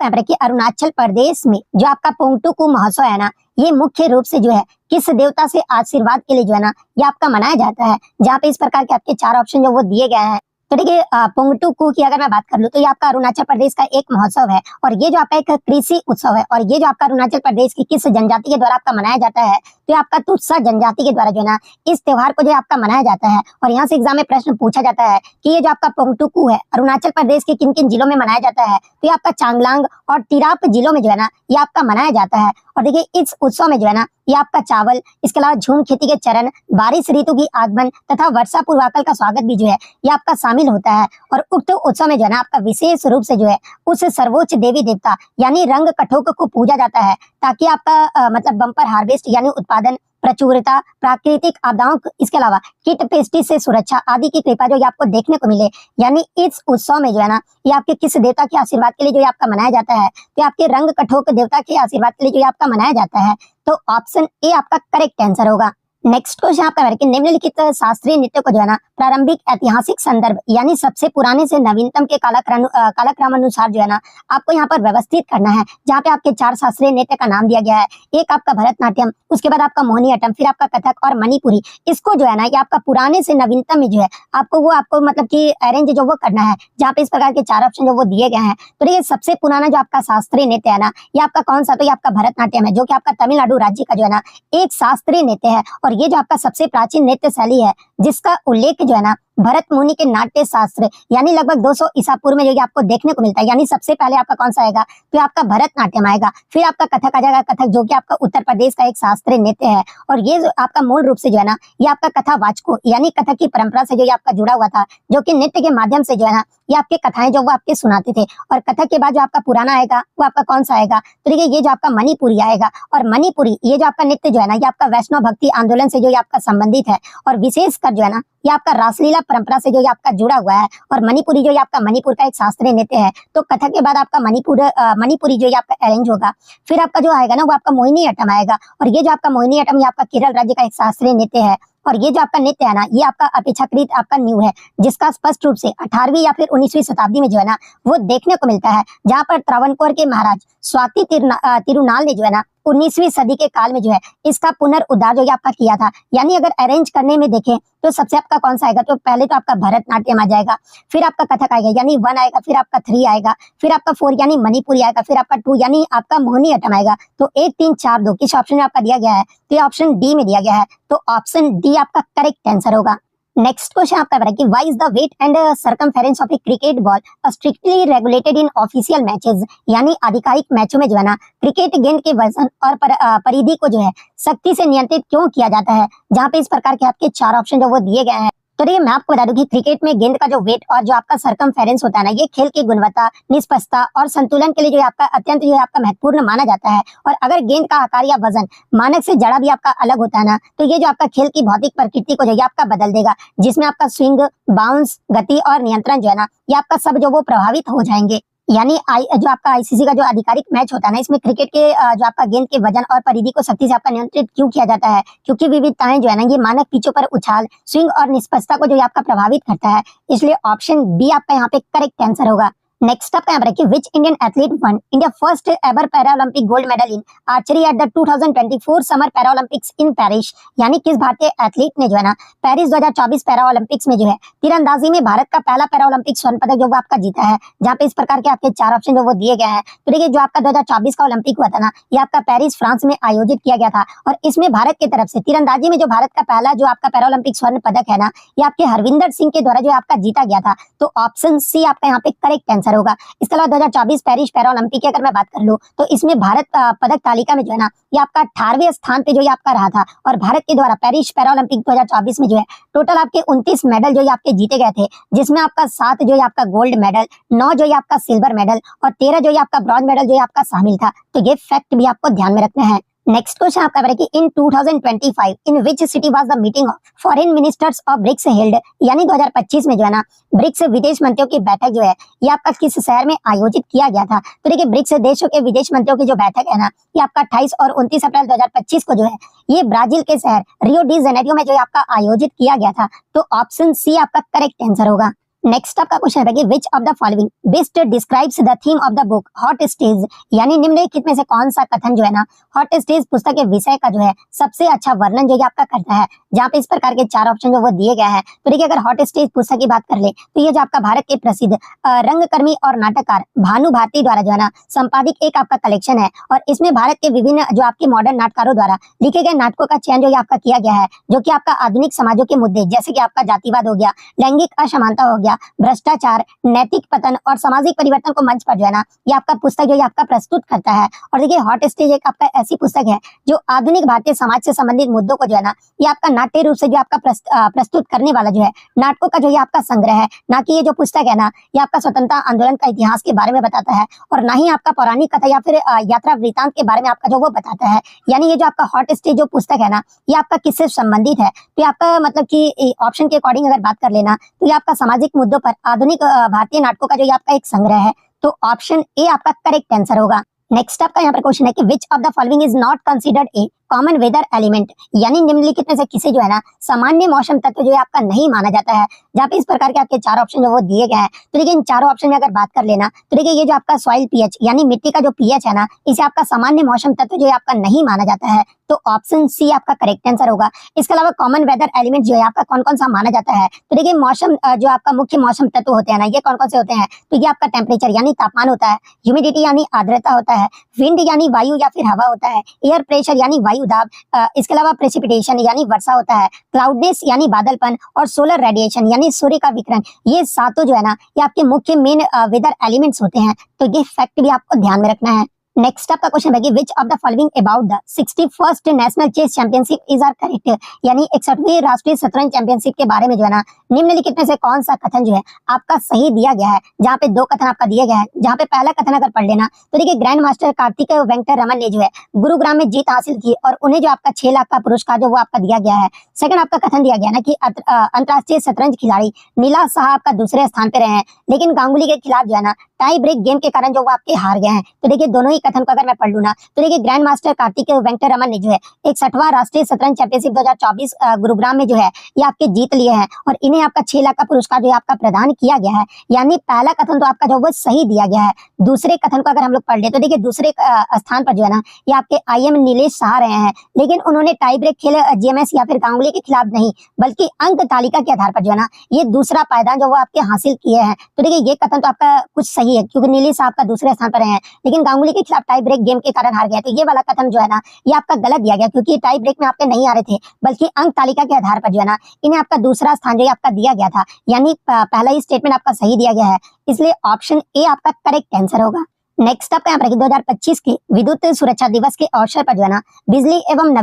यहाँ पर कि अरुणाचल प्रदेश में जो आपका पोंगटुकू महोत्सव है ना, ये मुख्य रूप से जो है किस देवता से आशीर्वाद के लिए जो है ना ये आपका मनाया जाता है। जहाँ पे इस प्रकार के आपके चार ऑप्शन जो वो दिए गए हैं। तो देखिए पोंगटुकू की अगर मैं बात कर लूँ तो ये आपका अरुणाचल प्रदेश का एक महोत्सव है और ये जो आपका एक कृषि उत्सव है और ये जो आपका अरुणाचल प्रदेश की किस जनजाति के द्वारा आपका मनाया जाता है, तो ये आपका तुत्सा जनजाति के द्वारा जो है ना इस त्योहार को जो आपका मनाया जाता है। और यहाँ से एग्जाम में प्रश्न पूछा जाता है कि ये जो आपका पोंगटुकू है अरुणाचल प्रदेश के किन किन जिलों में मनाया जाता है, तो ये आपका चांगलांग और तिराप जिलों में जो है ना ये आपका मनाया जाता है। और देखिए इस उत्सव में जो है ना ये आपका चावल, इसके अलावा झूम खेती के चरण, बारिश ऋतु की आगमन तथा वर्षा पूर्वाकल का स्वागत भी जो है ये आपका शामिल होता है। और उक्त उत्सव में जो है ना आपका विशेष रूप से जो है उस सर्वोच्च देवी देवता यानी रंग कठोक को पूजा जाता है, ताकि आपका मतलब बम्पर हार्वेस्ट यानी उत्पादन, प्रचुरता, प्राकृतिक आपदाओं, इसके अलावा कीट पेस्टी से सुरक्षा आदि की कृपा जो ये आपको देखने को मिले। यानी इस उत्सव में जो है ना ये आपके किस देवता के आशीर्वाद के लिए जो ये आपका मनाया जाता है, तो आपके रंग कठोक देवता के आशीर्वाद के लिए जो ये आपका मनाया जाता है। तो ऑप्शन ए आपका करेक्ट आंसर होगा। नेक्स्ट क्वेश्चन आपका है कि निम्नलिखित शास्त्रीय नृत्य को जो है ना प्रारंभिक ऐतिहासिक संदर्भ यानी सबसे पुराने से नवीनतम के कालक्रम अनुसार जो है ना आपको यहाँ पर व्यवस्थित करना है। जहाँ पे आपके चार शास्त्रीय नृत्य का नाम दिया गया है। एक आपका भरतनाट्यम, उसके बाद आपका मोहिनीअट्टम, फिर आपका कथक और मणिपुरी। इसको जो है ना ये आपका पुराने से नवीनतम में जो है आपको मतलब कि अरेंज जो वो करना है, जहाँ पे इस प्रकार के चार ऑप्शन जो वो दिए गए हैं। तो देखिए सबसे पुराना जो आपका शास्त्रीय नृत्य है ना ये आपका कौन सा, तो ये आपका भरतनाट्यम है, जो कि आपका तमिलनाडु राज्य का जो है ना एक शास्त्रीय नृत्य है। और ये जो आपका सबसे प्राचीन नृत्य शैली है जिसका उल्लेख जो है ना भरत मुनि के नाट्य शास्त्र यानी लगभग 200 ईसा पूर्व में जो आपको देखने को मिलता है। यानी सबसे पहले आपका कौन सा आएगा, तो आपका भरतनाट्यम आएगा, फिर आपका कथक आ जाएगा, कथक जो कि आपका उत्तर प्रदेश का एक शास्त्रीय नृत्य है। और ये जो आपका मूल रूप से जो है ना ये आपका कथावाचको यानी कथक की परंपरा से जो आपका जुड़ा हुआ था, जो कि नृत्य के माध्यम से जो है ना ये आपके कथाएं जो वो आपके सुनाते थे। और कथक के बाद जो आपका पुराना आएगा वो आपका कौन सा आएगा, तो देखिए ये जो आपका मणिपुरी आएगा। और मणिपुरी ये जो आपका नृत्य जो है ना ये आपका वैष्णव भक्ति आंदोलन से जो आपका संबंधित है और विशेषकर जो है ना ये आपका रासलीला परंपरा से जो आपका जुड़ा हुआ है। और मणिपुरी जो आपका मणिपुर का एक शास्त्रीय नृत्य है। तो कथक के बाद आपका मणिपुरी जो आपका अरेंज होगा। फिर आपका जो आएगा ना वो आपका मोहिनीअट्टम आएगा। और ये जो आपका मोहिनीअट्टम ये आपका केरल राज्य का एक शास्त्रीय नृत्य है। और ये जो आपका नृत्य है ना ये आपका अपेक्षाकृत आपका न्यू है, जिसका स्पष्ट रूप से 18वीं या फिर 19वीं शताब्दी में जो है ना वो देखने को मिलता है। जहाँ पर त्रावणकोर के महाराज स्वाति तिरुनाल ने जो है ना 19वीं सदी के काल में जो है इसका पुनरुद्धार जो आपका किया था। यानी अगर अरेंज करने में देखें तो सबसे आपका कौन सा आएगा, तो पहले तो आपका भरतनाट्यम आ जाएगा, फिर आपका कथक आएगा यानी 1 आएगा, फिर आपका 3 आएगा, फिर आपका 4 यानी मणिपुरी आएगा, फिर आपका 2 यानी आपका मोहिनीअट्टम आएगा। तो 1 3 4 2 किस ऑप्शन में आपका दिया गया है, तो ये ऑप्शन डी में दिया गया है। तो ऑप्शन डी आपका करेक्ट आंसर होगा। नेक्स्ट क्वेश्चन आपका है कि why is the weight and circumference of a cricket ball strictly regulated in official matches. यानी आधिकारिक मैचों में जो है ना क्रिकेट गेंद के वजन और परिधि को जो है सख्ती से नियंत्रित क्यों किया जाता है। जहाँ पे इस प्रकार के आपके चार ऑप्शन जो वो दिए गए हैं। तो देखिए मैं आपको बता दूं कि क्रिकेट में गेंद का जो वेट और जो आपका सर्कमफेरेंस होता है ना ये खेल की गुणवत्ता, निष्पक्षता और संतुलन के लिए जो आपका अत्यंत जो आपका महत्वपूर्ण माना जाता है। और अगर गेंद का आकार या वजन मानक से जड़ा भी आपका अलग होता है ना तो ये जो आपका खेल की भौतिक प्रकृति को जो आपका बदल देगा, जिसमें आपका स्विंग, बाउंस, गति और नियंत्रण जो है ना ये आपका सब जो वो प्रभावित हो जाएंगे। यानी जो आपका आईसीसी का जो आधिकारिक मैच होता है ना इसमें क्रिकेट के जो आपका गेंद के वजन और परिधि को सख्ती से आपका नियंत्रित क्यों किया जाता है, क्योंकि विविधताएं जो है ना ये मानक पिचों पर उछाल, स्विंग और निष्पक्षता को जो आपका प्रभावित करता है। इसलिए ऑप्शन बी आपका यहाँ पे करेक्ट आंसर होगा। नेक्स्ट आपका यहाँ पर which Indian athlete one India first ever Paralympic gold medal in archery at the 2024 summer Paralympics in Paris. यानी किस भारतीय एथलीट ने जो है ना पेरिस 2024 पैरालंपिक्स में जो है तीरंदाजी में भारत का पहला पैरालंपिक स्वर्ण पदक जो वो आपका जीता है। जहाँ पे इस प्रकार के आपके चार ऑप्शन जो वो दिए गए हैं। तो देखिए जो आपका 2024 का ओलंपिक हुआ था ना ये आपका पेरिस फ्रांस में आयोजित किया गया था। और इसमें भारत की तरफ से तीरंदाजी में जो भारत का पहला जो आपका पैरालंपिक स्वर्ण पदक है ना ये आपके हरविंदर सिंह के द्वारा जो आपका जीता गया था। तो ऑप्शन सी आपका यहाँ पे करेक्ट आंसर होगा। इसके अलावा 2024 पेरिस पैरालंपिक की अगर मैं बात कर लूं तो इसमें भारत पदक तालिका में जो है ना ये आपका 18वें स्थान पे जो ये आपका रहा था। और भारत के द्वारा पेरिस पैरालंपिक 2024 में जो है टोटल आपके 29 मेडल जो ये आपके जीते गए थे, जिसमें आपका 7 जो ये आपका गोल्ड मेडल, 9 जो ये आपका सिल्वर मेडल और 13 जो ये आपका ब्रॉन्ज मेडल जो ये आपका शामिल था। तो ये फैक्ट भी आपको ध्यान में रखना है। नेक्स्ट क्वेश्चन आपका है कि in 2025 in which city was the meeting of foreign ministers of BRICS held. यानी 2025 में जो है ना ब्रिक्स विदेश मंत्रियों की बैठक जो है ये आपका किस शहर में आयोजित किया गया था। तो देखिए ब्रिक्स देशों के विदेश मंत्रियों की जो बैठक है ना ये आपका 28 और 29 अप्रैल 2025 को जो है ये ब्राजील के शहर रियो डी जेनेरियो में जो आपका आयोजित किया गया था। तो ऑप्शन सी आपका करेक्ट आंसर होगा। नेक्स्ट आपका क्वेश्चन है कि which of the following best describes the theme of the book hot stage, यानी निम्नलिखित में से कौन सा कथन जो है ना हॉट स्टेज पुस्तक के विषय का जो है सबसे अच्छा वर्णन जो है आपका करता है। जहाँ पे इस प्रकार के चार ऑप्शन जो वो दिए गए हैं। तो देखिए अगर हॉट स्टेज पुस्तक की बात कर ले तो ये जो आपका भारत के प्रसिद्ध रंगकर्मी और नाटककार भानु भारती द्वारा जो है ना संपादित एक आपका कलेक्शन है, और इसमें भारत के विभिन्न जो आपके मॉडर्न नाटकारों द्वारा लिखे गए नाटकों का चयन जो है आपका किया गया है, जो कि आपका आधुनिक समाजों के मुद्दे जैसे कि आपका जातिवाद हो गया, लैंगिक असमानता हो गया, भ्रष्टाचार, नैतिक पतन और सामाजिक परिवर्तन को मंच पर जो है ना ये आपका पुस्तक जो है आपका प्रस्तुत करता है। और देखिए हॉट स्टेज एक आपका ऐसी पुस्तक है जो आधुनिक भारतीय समाज से संबंधित मुद्दों को जो है ना ये आपका नाट्य रूप से जो आपका प्रस्तुत करने वाला जो है नाटकों का जो ये आपका संग्रह है, ना कि ये जो पुस्तक है ना ये आपका स्वतंत्रता आंदोलन का इतिहास के बारे में बताता है, और ना ही आपका पौराणिक कथा या फिर यात्रा वृतांत के बारे में आपका जो वो बताता है। यानी ये जो आपका हॉट स्टेज जो पुस्तक है ना ये आपका किससे संबंधित है, तो ये आपका मतलब कि ऑप्शन के अकॉर्डिंग अगर बात कर लेना तो ये आपका सामाजिक मुद्दों पर आधुनिक भारतीय नाटकों का जो ये आपका एक संग्रह है। तो ऑप्शन ए आपका करेक्ट आंसर होगा। नेक्स्ट आपका यहाँ पर क्वेश्चन है कि which of the following is not considered a common weather element, यानी निम्नलिखित में से किसे जो है ना सामान्य मौसम तत्व जो है आपका नहीं माना जाता है। जहाँ पे इस प्रकार के आपके चार ऑप्शन जो वो दिए गए हैं। तो देखिए इन चारों ऑप्शन में अगर बात कर लेना तो देखिए ये जो आपका सॉइल पीएच यानी मिट्टी का जो पीएच है ना इसे आपका सामान्य मौसम तत्व जो है आपका नहीं माना जाता है। तो ऑप्शन सी आपका करेक्ट आंसर होगा। इसके अलावा कॉमन वेदर एलिमेंट जो है आपका कौन कौन सा माना जाता है, तो देखिए मौसम जो आपका मुख्य मौसम तत्व होते हैं ना ये कौन कौन से होते हैं, तो ये आपका टेम्परेचर यानी तापमान होता है, ह्यूमिडिटी यानी आर्द्रता होता है, विंड यानी वायु या फिर हवा होता है, एयर प्रेशर यानी वायु दाब, इसके अलावा प्रेसिपिटेशन यानी वर्षा होता है, क्लाउडनेस यानी बादलपन, और सोलर रेडिएशन यानी सूर्य का विकिरण। ये सातों जो है ना ये आपके मुख्य मेन वेदर एलिमेंट्स होते हैं। तो ये फैक्ट भी आपको ध्यान में रखना है। नेक्स्ट आपका क्वेश्चन है कि which of the following about the 61st national chess championship is are correct, यानी 61वीं राष्ट्रीय शतरंज चैंपियनशिप के बारे में जो है ना निम्नलिखित में से कौन सा कथन जो है आपका सही दिया गया है। जहाँ पे दो कथन आपका दिया गया है, जहाँ पे पहला कथन अगर पढ़ लेना तो देखिए ग्रैंड मास्टर कार्तिक वेंकट रमन ने जो है गुरुग्राम में जीत हासिल की और उन्हें जो आपका 6 लाख का पुरस्कार जो वो आपका दिया गया है। सेकंड आपका कथन दिया गया ना कि अंतरराष्ट्रीय शतरंज खिलाड़ी नीला शाह आपका दूसरे स्थान पे रहे हैं, लेकिन गांगुली के खिलाफ जो है ना टाई ब्रेक गेम के कारण जो वो आपके हार गए हैं। तो देखिए दोनों ही कथन को अगर मैं पढ़ लूँ ना तो देखिए ग्रैंड मास्टर कार्तिक वेंकट रमन ने जो है 61वां राष्ट्रीय शतरंज चैंपियनशिप 2024 गुरुग्राम में जो है ये आपके जीत लिए हैं, और इन्हें आपका 6 लाख का पुरस्कार जो है आपका प्रदान किया गया है। यानी पहला कथन तो आपका जो वो सही दिया गया है। दूसरे कथन को अगर हम लोग पढ़ ले तो देखिए दूसरे स्थान पर जो है ना ये आपके IM नीलेश शाह रहे हैं, लेकिन उन्होंने टाई ब्रेक खेले GMS या फिर गांगुली के खिलाफ नहीं, बल्कि अंक तालिका के आधार पर जो है ना ये दूसरा पायदान जो वो आपके हासिल किए हैं। तो देखिए ये कथन तो आपका कुछ सही है, क्योंकि नीलेश शाह आपका दूसरे स्थान पर रहे हैं लेकिन गांगुली के खिलाफ टाई ब्रेक गेम के कारण हार गए। तो ये वाला कथन जो है ना ये आपका गलत दिया गया, क्योंकि टाई ब्रेक में आपके नहीं आ रहे थे, बल्कि अंक तालिका के आधार पर जो है ना इन्हें आपका दूसरा स्थान जो है आपका दिया गया था। यानी पहला ही स्टेटमेंट आपका सही दिया गया है, इसलिए ऑप्शन ए आपका करेक्ट आंसर होगा। नेक्स्ट आपका यहाँ पर 2025 के विद्युत सुरक्षा दिवस के अवसर पर जो है ना बिजली एवं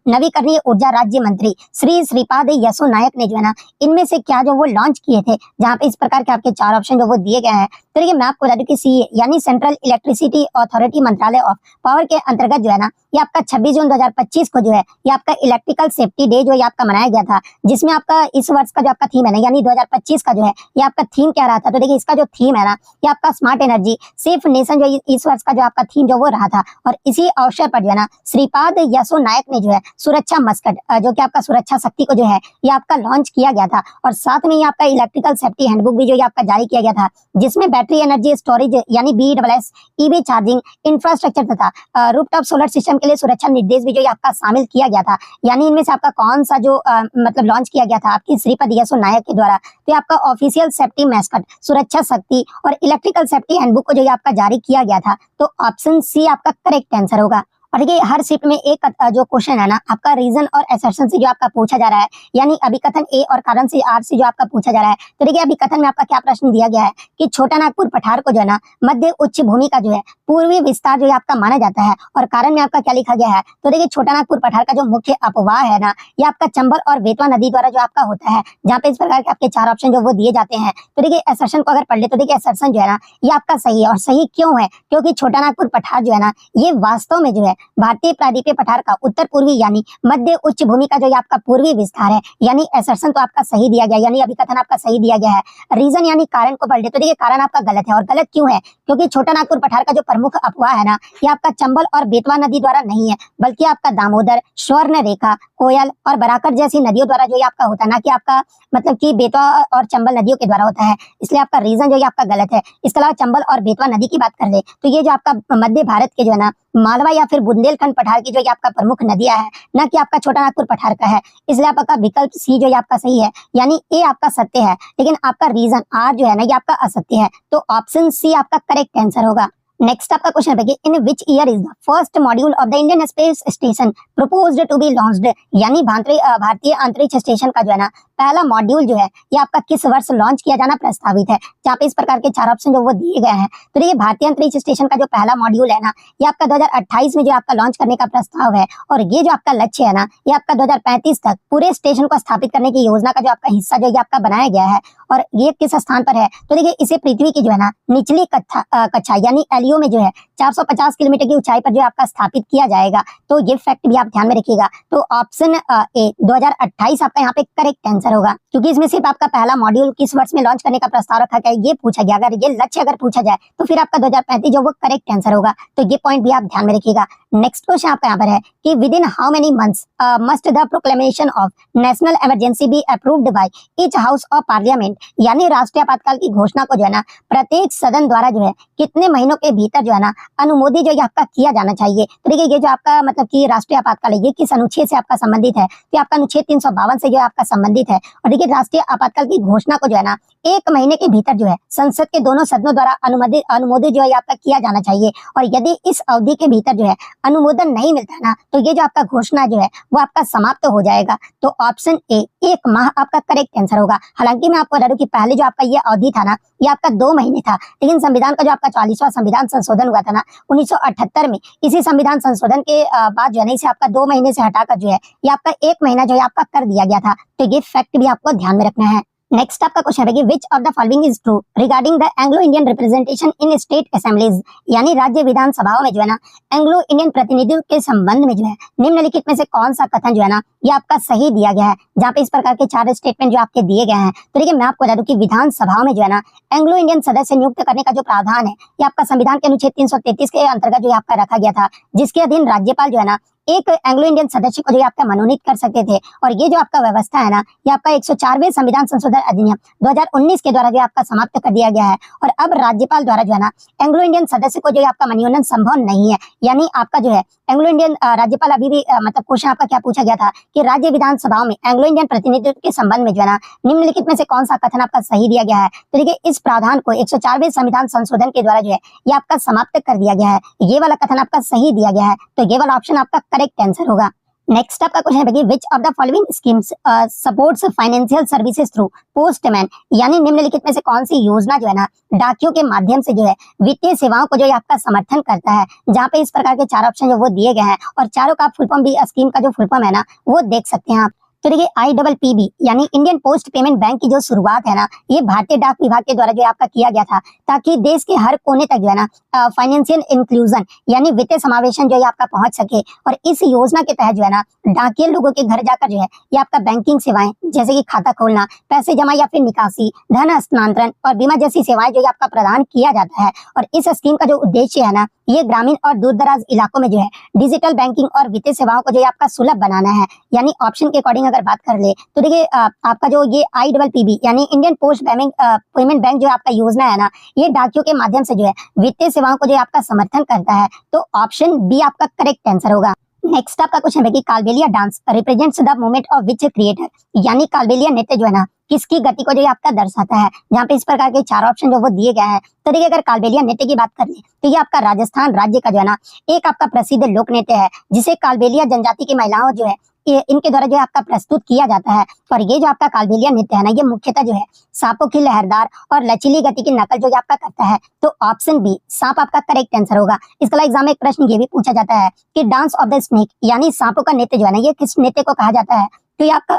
नवीकरणीय ऊर्जा राज्य मंत्री श्री श्रीपाद यसो नायक ने जो है ना इनमें से क्या जो वो लॉन्च किए थे, जहाँ पे इस प्रकार के आपके चार ऑप्शन जो वो दिए गए हैं। तो देखिए मैं आपको बता दूं कि CA यानी सेंट्रल इलेक्ट्रिसिटी अथॉरिटी मंत्रालय ऑफ पावर के अंतर्गत जो है ना ये आपका 26 जून 2025 को जो है ये आपका इलेक्ट्रिकल सेफ्टी डे जो है आपका मनाया गया था, जिसमें आपका इस वर्ष का जो आपका थीम है ना यानी 2025 का जो है ये आपका थीम क्या रहा था। तो देखिए इसका जो थीम है ना ये आपका स्मार्ट एनर्जी सेफ नेशन जो इस वर्ष का जो आपका थीम जो वो रहा था। और इसी अवसर पर जो है ना श्रीपाद यसो नायक ने जो है सुरक्षा मस्कट जो कि आपका सुरक्षा शक्ति को जो है ये आपका लॉन्च किया गया था, और साथ में ये आपका इलेक्ट्रिकल सेफ्टी हैंडबुक भी जो ये आपका जारी किया गया था, जिसमें बैटरी एनर्जी स्टोरेज यानी BESS, EV चार्जिंग इंफ्रास्ट्रक्चर तथा रूफटॉप सोलर सिस्टम के लिए सुरक्षा निर्देश भी जो आपका शामिल किया गया था। यानी इनमें से आपका कौन सा जो मतलब लॉन्च किया गया था आपकी श्रीपद यसो नायक के द्वारा, तो आपका ऑफिशियल सेफ्टी मैस्कट सुरक्षा शक्ति और इलेक्ट्रिकल सेफ्टी हैंडबुक को जो आपका जारी किया गया था। तो ऑप्शन सी आपका करेक्ट आंसर होगा। और देखिए हर शिफ्ट में एक जो क्वेश्चन है ना आपका रीजन और असर्शन से जो आपका पूछा जा रहा है, यानी अभिकथन ए और कारण से आर से जो आपका पूछा जा रहा है। तो देखिए अभिकथन में आपका क्या प्रश्न दिया गया है कि छोटा नागपुर पठार को जो है ना मध्य उच्च भूमि का जो है पूर्वी विस्तार जो है आपका माना जाता है, और कारण में आपका क्या लिखा गया है। तो देखिए छोटा नागपुर पठार का जो मुख्य अपवाह है ना ये आपका चंबल और बेतवा नदी द्वारा जो आपका होता है, जहाँ पे इस प्रकार के आपके चार ऑप्शन जो वो दिए जाते हैं। तो देखिए असर्शन को अगर पढ़ ले तो देखिए असर्शन जो है ना ये आपका सही है, और सही क्यों है, क्योंकि छोटा नागपुर पठार जो है ना ये वास्तव में जो है भारतीय प्रायद्वीपीय पठार का उत्तर पूर्वी यानी मध्य उच्च भूमि का जो ये आपका पूर्वी विस्तार है, यानी असर्शन तो आपका सही दिया गया, यानी अभिकथन आपका सही दिया गया है। रीजन यानी कारण को पढ़ ले तो देखिए कारण आपका गलत है, और गलत क्यों है? क्योंकि छोटा नागपुर पठार का जो प्रमुख अफवाह है ना, ये आपका चंबल और बेतवा नदी द्वारा नहीं है, बल्कि आपका दामोदर, स्वर्ण रेखा, कोयल और बराकर जैसी नदियों द्वारा जो ये आपका होता है ना, कि आपका मतलब कि बेतवा और चंबल नदियों के द्वारा होता है, इसलिए आपका रीजन जो ये आपका गलत है। इसके अलावा चंबल और बेतवा नदी की बात कर ले तो ये जो आपका मध्य भारत के जो है ना मालवा या फिर बुंदेलखंड पठार की जो ये आपका प्रमुख नदियां है, ना कि आपका छोटा नागपुर पठार का है, इसलिए आपका विकल्प सी जो ये आपका सही है, यानी ए आपका सत्य है, लेकिन आपका रीजन आर जो है ना ये आपका असत्य है, तो ऑप्शन सी आपका करेक्ट आंसर होगा। नेक्स्ट आपका क्वेश्चन है, in which year is the first module of the Indian space station proposed to be launched, यानी भारतीय अंतरिक्ष स्टेशन का जो है ना पहला मॉड्यूल जो है ये आपका किस वर्ष लॉन्च किया जाना प्रस्तावित है। जहाँ पे इस प्रकार के 4 ऑप्शन जो वो दिए गए हैं, तो देखिए भारतीय अंतरिक्ष स्टेशन का जो पहला मॉड्यूल है ना ये आपका 2028 में जो आपका लॉन्च करने का प्रस्ताव है, और ये जो आपका लक्ष्य है ना ये आपका 2035 तक पूरे स्टेशन को स्थापित करने की योजना का जो आपका हिस्सा जो ये आपका बनाया गया है। और ये किस स्थान पर है? तो देखिए इसे पृथ्वी की जो है ना निचली कक्षा यानी एलईओ में जो है 450 किलोमीटर की ऊंचाई पर जो आपका स्थापित किया जाएगा। तो ये फैक्ट भी आप ध्यान में रखिएगा। तो ऑप्शन ए 2028 आपका यहाँ पे करेक्ट आंसर होगा, क्योंकि इसमें सिर्फ आपका पहला मॉड्यूल किस वर्ष में लॉन्च करने का प्रस्ताव रखा गया ये पूछा गया। अगर ये लक्ष्य अगर पूछा जाए तो फिर आपका 2035 जो वो करेक्ट आंसर होगा, तो ये पॉइंट भी आप ध्यान में रखिएगा। नेक्स्ट क्वेश्चन आपका यहाँ पर है कि with in how many months must the proclamation of national emergency be approved by each house of parliament, यानी राष्ट्रीय आपातकाल की घोषणा को जो है ना प्रत्येक सदन द्वारा जो है कितने महीनों के भीतर जो है ना अनुमोदित जो आपका किया जाना चाहिए। तो देखिए ये जो आपका मतलब कि राष्ट्रीय आपातकाल है ये किस अनुच्छेद से आपका संबंधित है? तो आपका अनुच्छेद 352 से जो आपका संबंधित है। और देखिए राष्ट्रीय आपातकाल की घोषणा को जो है ना 1 महीने के भीतर जो है संसद के दोनों सदनों द्वारा अनुमोदित जो है आपका किया जाना चाहिए। और यदि इस अवधि के भीतर जो है अनुमोदन नहीं मिलता ना तो ये जो आपका घोषणा जो है वो आपका समाप्त हो जाएगा। तो ऑप्शन ए 1 माह आपका करेक्ट आंसर होगा। हालांकि मैं आपको बता दूं कि पहले जो आपका ये अवधि था ना ये आपका 2 महीने था, लेकिन संविधान का जो आपका 40वां संविधान संशोधन हुआ था ना 1978 में, इसी संविधान संशोधन के बाद जो है इसे आपका 2 महीने से हटाकर जो है ये आपका 1 महीना जो है आपका कर दिया गया था। तो ये फैक्ट भी आपको ध्यान में रखना है। नेक्स्ट आपका क्वेश्चन है विच of the following is true regarding the Anglo Indian representation in state assemblies, यानी राज्य विधानसभाओं में जो है ना एंग्लो इंडियन प्रतिनिधियों के संबंध में जो है निम्नलिखित में से कौन सा कथन जो है ना ये आपका सही दिया गया है। जहाँ पे इस प्रकार के 4 स्टेटमेंट जो आपके दिए गए हैं, तो देखिए मैं आपको बता दूं कि विधानसभाओं में जो है ना एंग्लो इंडियन सदस्य नियुक्त करने का जो प्रावधान है ये आपका संविधान के अनुच्छेद 333 के अंतर्गत जो आपका रखा गया था, जिसके अधीन राज्यपाल जो है ना एक एंग्लो इंडियन सदस्य को जो आपका मनोनीत कर सकते थे। और ये जो आपका व्यवस्था है ना ये आपका 104वें संविधान संशोधन अधिनियम 2019 के द्वारा जो आपका समाप्त कर दिया गया है। और अब राज्यपाल द्वारा जो है ना एंग्लो इंडियन सदस्य को जो आपका मनोनयन संभव नहीं है, यानी आपका जो है एंग्लो इंडियन राज्यपाल अभी भी मतलब क्वेश्चन आपका क्या पूछा गया था कि राज्य विधानसभाओं में एंग्लो इंडियन प्रतिनिधित्व के संबंध में जो है ना निम्नलिखित में से कौन सा कथन आपका सही दिया गया है। तो देखिए इस प्रावधान को 104वें संविधान संशोधन के द्वारा जो है ये आपका समाप्त कर दिया गया है। ये वाला कथन आपका सही दिया गया है, तो ये वाला ऑप्शन आपका करेक्ट आंसर होगा। नेक्स्ट आपका क्वेश्चन है विच of the following schemes supports financial services through postman, यानी निम्नलिखित में से कौन सी योजना जो है ना डाकियों के माध्यम से जो है वित्तीय सेवाओं को जो है आपका समर्थन करता है। जहाँ पे इस प्रकार के 4 ऑप्शन जो वो दिए गए हैं, और चारों का फुल फॉर्म भी स्कीम का जो फुल फॉर्म है ना वो देख सकते हैं आप। तो देखिए IPPB यानी इंडियन पोस्ट पेमेंट बैंक की जो शुरुआत है ना ये भारतीय डाक विभाग के द्वारा जो आपका किया गया था, ताकि देश के हर कोने तक जो है ना फाइनेंशियल इंक्लूजन यानी वित्तीय समावेशन जो है आपका पहुंच सके। और इस योजना के तहत जो है ना डाकिया लोगों के घर जाकर जो है ये आपका बैंकिंग सेवाएं जैसे कि खाता खोलना, पैसे जमा या फिर निकासी, धन हस्तांतरण और बीमा जैसी सेवाएं जो आपका प्रदान किया जाता है। और इस स्कीम का जो उद्देश्य है ना ये ग्रामीण और दूर दराज इलाकों में जो है डिजिटल बैंकिंग और वित्तीय सेवाओं को जो आपका सुलभ बनाना है। यानी ऑप्शन के अकॉर्डिंग अगर बात कर ले तो देखिए आपका जो ये IPPB यानी इंडियन पोस्ट पेमेंट बैंक जो आपका योजना है ना ये डाकियों के माध्यम से जो है वित्तीय सेवाओं को जो आपका समर्थन करता है। तो ऑप्शन बी आपका करेक्ट आंसर होगा। नेक्स्ट आपका क्वेश्चन है कि Kalbelia dance represents the movement of which creator, यानी कालबेलिया नृत्य जो है ना किसकी गति को जो आपका दर्शाता है। जहाँ पे इस प्रकार के 4 ऑप्शन जो वो दिए गए हैं, तो देखिए अगर कालबेलिया नृत्य की बात कर ले तो ये आपका राजस्थान राज्य का जो है ना एक आपका प्रसिद्ध लोक नृत्य है, जिसे कालबेलिया जनजाति की महिलाओं जो है इनके द्वारा जो है आपका प्रस्तुत किया जाता है। और ये जो आपका कालबेलिया नृत्य है ना ये मुख्यतः जो है सांपों की लहरदार और लचीली गति की नकल जो आपका करता है। तो ऑप्शन बी सांप आपका करेक्ट आंसर होगा। इसके एग्जाम में एक प्रश्न ये भी पूछा जाता है कि डांस ऑफ द स्नेक यानी सांपों का नृत्य जो है ना ये किस नृत्य को कहा जाता है। तो ये आपका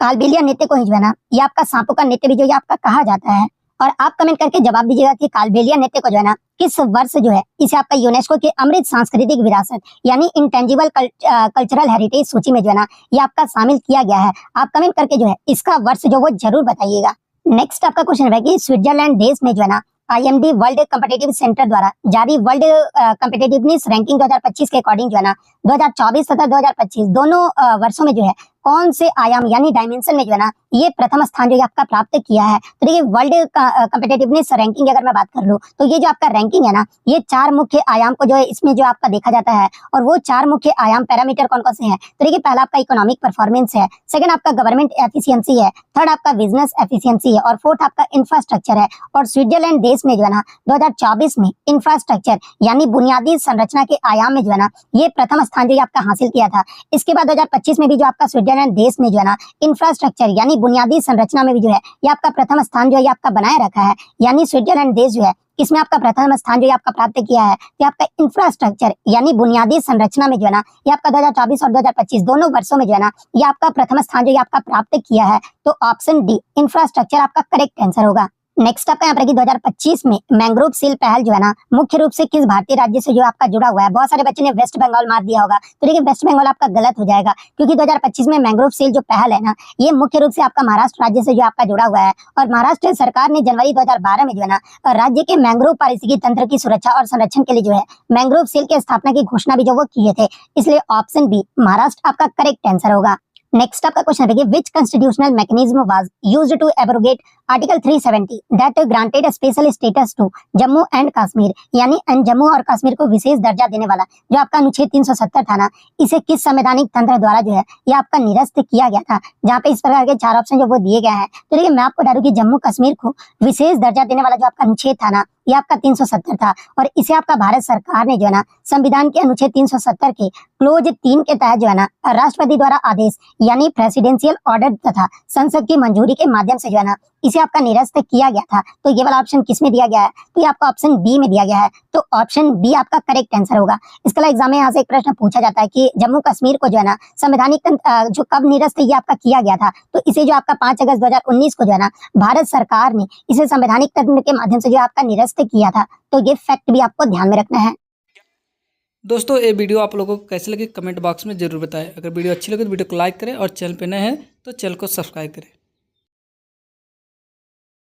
कालबेलिया नृत्य को ही जो है ना ये आपका सांपों का नृत्य भी जो आपका कहा जाता है। और आप कमेंट करके जवाब दीजिएगा कि कालबेलिया नृत्य को जो है ना किस वर्ष जो है इसे आपका यूनेस्को के अमृत सांस्कृतिक विरासत यानी इंटेंजिबल कल्चरल हेरिटेज सूची में जो है ना ये आपका शामिल किया गया है। आप कमेंट करके जो है इसका वर्ष जो वो जरूर बताइएगा। नेक्स्ट आपका क्वेश्चन है कि स्विट्जरलैंड देश में जो है ना IMD वर्ल्ड कॉम्पिटिटिव सेंटर द्वारा जारी वर्ल्ड कॉम्पिटिटिवनेस रैंकिंग 2025 के अकॉर्डिंग जो है ना 2024 तथा 2025 दोनों वर्षों में जो है कौन से आयाम यानी डायमेंशन में जो है ना ये प्रथम स्थान जो है आपका प्राप्त किया है। तो देखिए वर्ल्ड कॉम्पिटिटिवनेस रैंकिंग अगर मैं बात कर लूँ तो ये जो आपका रैंकिंग है ना ये 4 मुख्य आयाम को जो है इसमें जो आपका देखा जाता है और वो 4 मुख्य आयाम पैरामीटर कौन कौन से हैं। तो देखिए पहला आपका इकोनॉमिक परफॉर्मेंस है, सेकंड आपका गवर्नमेंट एफिशिएंसी है, थर्ड आपका बिजनेस एफिशिएंसी है और फोर्थ आपका इंफ्रास्ट्रक्चर है। और स्विट्जरलैंड देश में जो है ना 2024 में इंफ्रास्ट्रक्चर यानी बुनियादी संरचना के आयाम में जो है ना ये प्रथम स्थान जो आपका हासिल किया था। इसके बाद 2025 में भी जो आपका स्विट्जरलैंड देश में जो है ना इंफ्रास्ट्रक्चर यानी बुनियादी संरचना में भी जो है ये आपका प्रथम स्थान जो है आपका बनाए रखा है। यानी स्विट्जरलैंड देश जो है इसमें आपका प्रथम स्थान जो है आपका प्राप्त किया है। तो आपका इंफ्रास्ट्रक्चर यानी बुनियादी संरचना में जो है ना ये आपका 2024 और 2025 दोनों वर्षों में जो है ना ये आपका प्रथम स्थान जो है आपका प्राप्त किया है। तो ऑप्शन डी इंफ्रास्ट्रक्चर आपका करेक्ट आंसर होगा। नेक्स्ट आपका यहाँ पर 2025 में मैंग्रोव सील पहल जो है ना मुख्य रूप से किस भारतीय राज्य से जो आपका जुड़ा हुआ है। बहुत सारे बच्चे ने वेस्ट बंगाल मार दिया होगा, तो देखिए वेस्ट बंगाल आपका गलत हो जाएगा क्योंकि 2025 में मैंग्रोव सील जो पहल है ना ये मुख्य रूप से आपका महाराष्ट्र राज्य से जो आपका जुड़ा हुआ है। और महाराष्ट्र सरकार ने जनवरी 2012 में जो है ना राज्य के मैंग्रोव पारिस्थितिकी तंत्र की सुरक्षा और संरक्षण के लिए जो है मैंग्रोव सील की स्थापना की घोषणा भी जो वो किए थे। इसलिए ऑप्शन बी महाराष्ट्र आपका करेक्ट आंसर होगा। नेक्स्ट आपका क्वेश्चन देखिए which constitutional mechanism was used to abrogate article 370 that granted special status to Jammu and Kashmir यानी जम्मू और कश्मीर को विशेष दर्जा देने वाला जो आपका अनुच्छेद 370 था ना इसे किस संवैधानिक तंत्र द्वारा जो है ये आपका निरस्त किया गया था। जहाँ पे इस प्रकार के 4 ऑप्शन जो वो दिए गए हैं। तो देखिए मैं आपको बता दूं कि जम्मू कश्मीर को विशेष दर्जा देने वाला जो आपका अनुच्छेद था ना ये आपका 370 था और इसे आपका भारत सरकार ने जो है ना संविधान के अनुच्छेद 370 के क्लोज 3 के तहत जो है ना राष्ट्रपति द्वारा आदेश यानी प्रेसिडेंशियल ऑर्डर तथा संसद की मंजूरी के माध्यम से जो है ना इसे आपका निरस्त किया गया था। तो ये वाला ऑप्शन किस में दिया गया है? तो ये आपका ऑप्शन बी में दिया गया है। तो ऑप्शन बी आपका करेक्ट आंसर होगा। इसके अलावा एग्जाम में यहाँ से एक प्रश्न पूछा जाता है कि जम्मू कश्मीर को जो है ना संवैधानिक जो कब निरस्त ये आपका किया गया था। तो इसे जो आपका 5 अगस्त 2019 को जो है ना भारत सरकार ने इसे संवैधानिक तंत्र के माध्यम से जो आपका निरस्त किया था। तो ये फैक्ट भी आपको ध्यान में रखना है। दोस्तों ये वीडियो आप लोगों को कैसे लगे कमेंट बॉक्स में जरूर बताएं। अगर वीडियो अच्छी लगे तो वीडियो को लाइक करें और चैनल पे नए हैं तो चैनल को सब्सक्राइब करें।